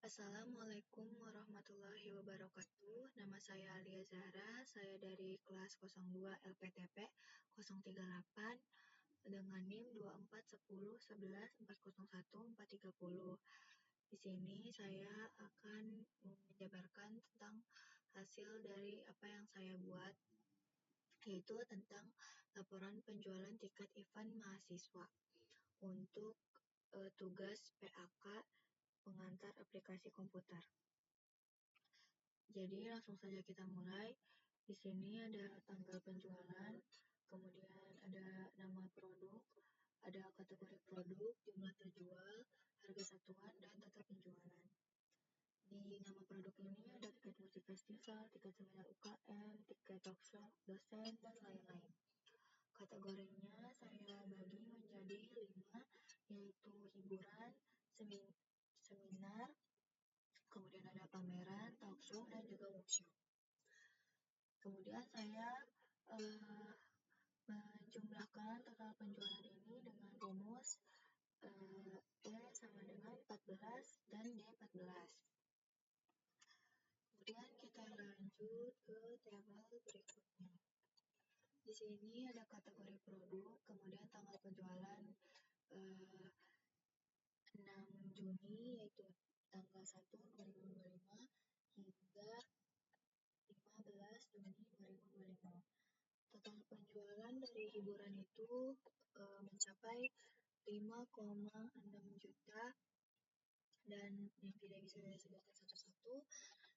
Assalamualaikum warahmatullahi wabarakatuh. Nama saya Alia Zahra. Saya dari kelas 02 LPTP 038 dengan NIM 241011401430. Di sini saya akan menjabarkan tentang hasil dari apa yang saya buat, yaitu tentang laporan penjualan tiket event mahasiswa untuk tugas PAK pengantar aplikasi komputer. Jadi langsung saja kita mulai. Di sini ada tanggal penjualan, kemudian ada nama produk, ada kategori produk, jumlah terjual, harga satuan, dan data penjualan. Di nama produk ini ada tiket musik festival, tiket seminar UKM, tiket talkshow, dosen, dan lain-lain. Kategorinya saya bagi menjadi 5, yaitu hiburan, seminar, kemudian ada pameran, talkshow, dan juga workshop. Kemudian saya menjumlahkan total penjualan ini dengan rumus E sama dengan 14 dan D14. Kemudian kita lanjut ke tabel berikutnya. Di sini ada kategori produk, kemudian tanggal penjualan 6 Juni, yaitu tanggal 1 2025 hingga 15 Juni 2025. Total penjualan dari hiburan itu mencapai 5,6 juta, dan yang tidak bisa saya sebutkan satu-satu,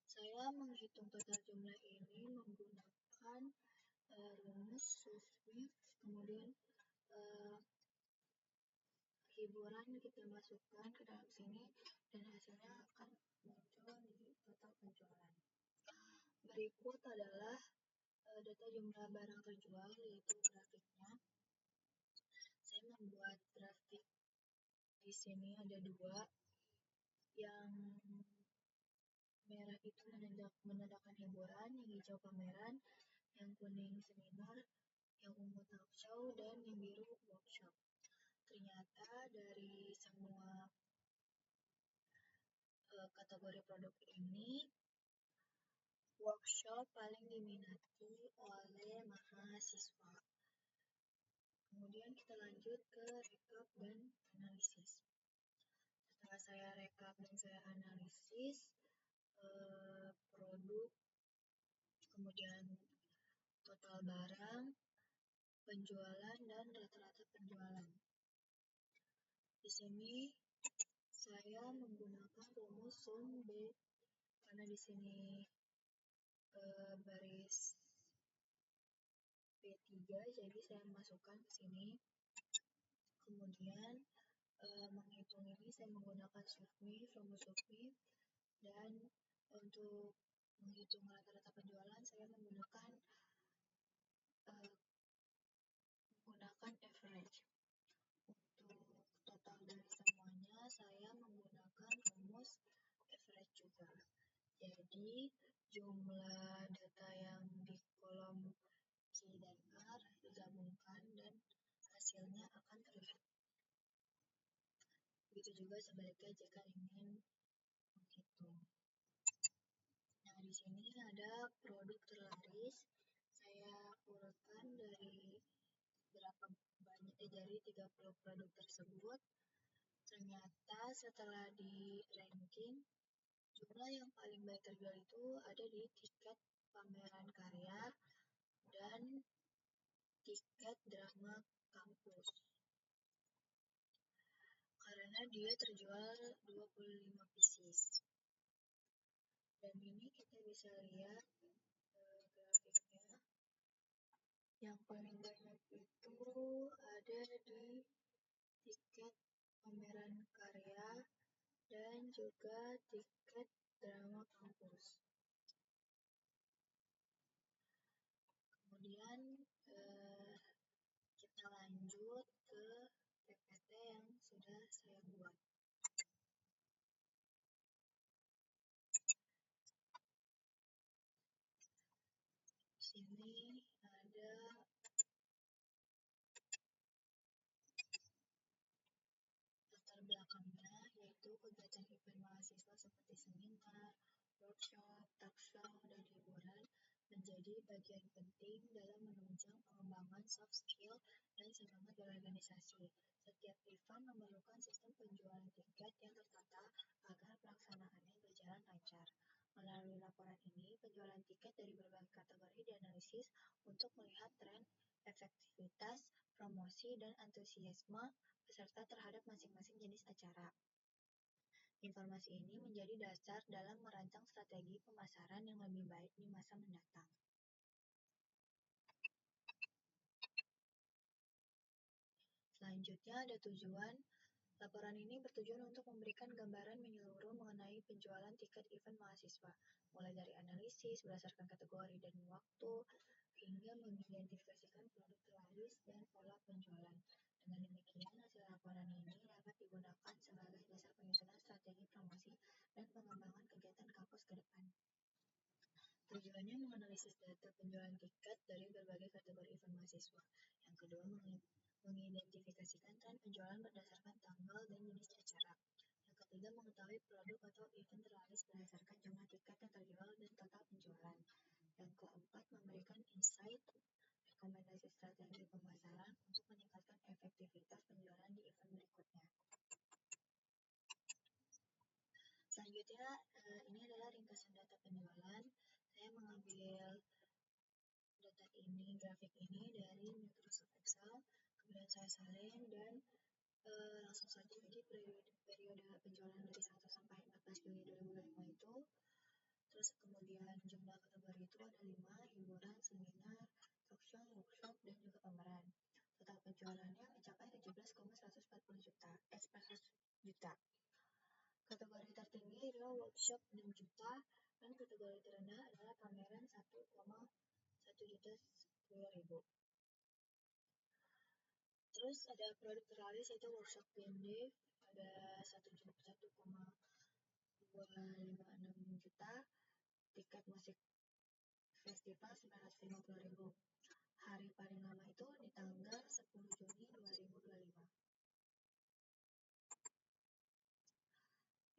saya menghitung total jumlah ini menggunakan rumus Swift, kemudian hiburan kita masukkan ke dalam sini dan hasilnya akan muncul di total penjualan. Berikut adalah data jumlah barang terjual, yaitu grafiknya. Saya membuat grafik di sini ada 2. Yang merah itu menandakan hiburan, yang hijau pameran, yang kuning seminar, yang ungu talkshow, dan yang biru workshop. Ternyata dari semua kategori produk ini, workshop paling diminati oleh mahasiswa. Kemudian kita lanjut ke rekap dan analisis. Setelah saya rekap dan saya analisis produk, kemudian total barang, penjualan, dan rata-rata penjualan. Di sini saya menggunakan rumus sum B, karena di sini baris B3, jadi saya masukkan ke sini. Kemudian menghitung ini saya menggunakan rumus Swift, dan untuk menghitung rata-rata penjualan saya menggunakan average. Untuk total dari semuanya saya menggunakan rumus average juga. Jadi jumlah data yang di kolom Q dan R digabungkan dan hasilnya akan terlihat. Begitu juga sebaliknya jika ingin menghitung. Nah, di sini ada produk terlaris. Saya urutkan dari berapa banyak dari 30 produk tersebut. Ternyata setelah di ranking, jumlah yang paling banyak terjual itu ada di tiket pameran karya dan tiket drama kampus, karena dia terjual 25 pieces. Dan ini kita bisa lihat grafiknya. Yang paling banyak itu ada di tiket pameran karya dan juga tiket drama kampus. Kemudian kita lanjut ke PPT yang sudah saya buat. Di sini ada latar belakangnya, yaitu kegiatan event mahasiswa seperti workshop, talk show, dan hiburan menjadi bagian penting dalam menunjang pengembangan soft skill dan semangat berorganisasi. Setiap event memerlukan sistem penjualan tiket yang tertata agar pelaksanaannya berjalan lancar. Melalui laporan ini, penjualan tiket dari berbagai kategori dianalisis untuk melihat tren, efektivitas, promosi, dan antusiasme peserta terhadap masing-masing jenis acara. Informasi ini menjadi dasar dalam merancang strategi pemasaran yang lebih baik di masa mendatang. Selanjutnya ada tujuan. Laporan ini bertujuan untuk memberikan gambaran menyeluruh mengenai penjualan tiket event mahasiswa, mulai dari analisis berdasarkan kategori dan waktu, hingga mengidentifikasikan produk terlaris dan pola penjualan. Dengan demikian, hasil laporan ini dapat digunakan sebagai dasar penyusunan strategi promosi dan pengembangan kegiatan kampus ke depan. Tujuannya menganalisis data penjualan tiket dari berbagai kategori event mahasiswa. Yang kedua, mengidentifikasikan tren penjualan berdasarkan tanggal dan jenis acara. Yang ketiga, mengetahui produk atau event terlaris berdasarkan jumlah tiket yang terjual dan total penjualan. Yang keempat, memberikan insight, rekomendasi strategi pemasaran untuk meningkatkan efektivitas penjualan di event berikutnya. Selanjutnya, ini adalah ringkasan data penjualan. Saya mengambil data ini, grafik ini dari Microsoft Excel, kemudian saya salin dan langsung saja di periode penjualan dari 1 sampai 14 Juli 2025 itu. Terus kemudian jumlah kategori itu ada 5, hiburan, seminar, talk show, workshop, dan juga pameran. Total penjualannya mencapai 17,140 juta, 100 juta. Kategori tertinggi adalah workshop 6 juta, dan kategori terendah adalah pameran 1,1 juta 10.000. Terus ada produk terlaris yaitu workshop GMD, ada 1,256 juta, tiket musik festival 950.000. Hari paling lama itu di tanggal 10 Juni 2025.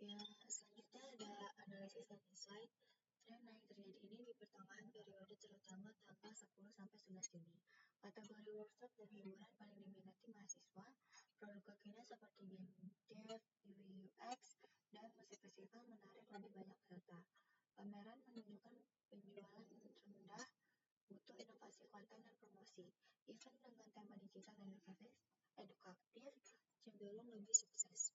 Ya, selanjutnya ada analisis dan insight. Tren naik terjadi ini di pertengahan periode terutama tanggal 10 sampai 11 Juni. Kategori workshop dan hiburan paling diminati mahasiswa. Produk kekinian seperti game dev, UI UX, dan musik festival menarik lebih banyak peserta. Pameran menunjukkan penjualan rendah, butuh inovasi konten dan promosi. Event dengan tema digital dan edukatif cenderung lebih sukses.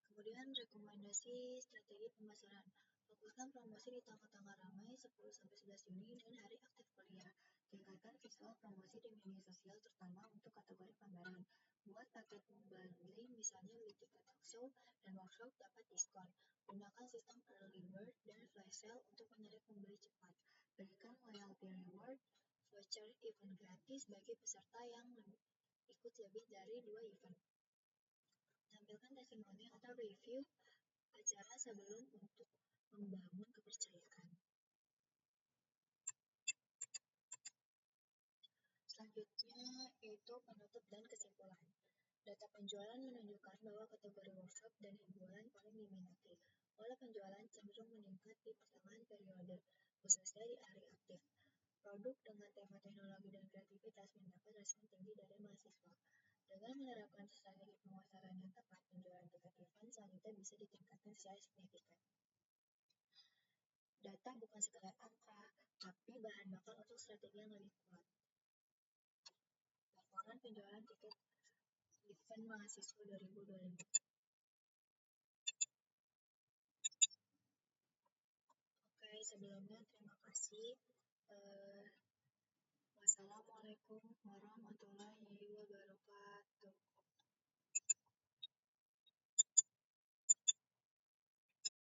Kemudian rekomendasi strategi pemasaran. Fokuskan promosi di tanggal-tanggal ramai 10-11 Juni dan hari aktif kuliah. Tingkatkan visual promosi di media sosial terutama untuk kategori pameran. Buat paket bundling misalnya beli tiket talk show dan workshop dapat diskon. Gunakan sistem early bird dan flash sale untuk menarik pembeli cepat. Berikan loyalty reward, voucher event gratis bagi peserta yang ikut lebih dari 2 event. Tampilkan testimoni atau review acara sebelum untuk membangun kepercayaan. Selanjutnya yaitu penutup dan kesimpulan. Data penjualan menunjukkan bahwa kategori workshop dan hiburan paling diminati. Pola penjualan cenderung meningkat di pertengahan periode, khususnya di hari aktif. Produk dengan tema teknologi dan kreativitas mendapat respon tinggi dari mahasiswa. Dengan menerapkan strategi pemasaran yang tepat, penjualan tiket event selanjutnya bisa ditingkatkan secara signifikan. Data bukan sekedar angka, tapi bahan bakar untuk strategi yang lebih kuat. Laporan penjualan tiket event mahasiswa 2025. Oke, sebelumnya terima kasih. Wassalamualaikum warahmatullahi wabarakatuh.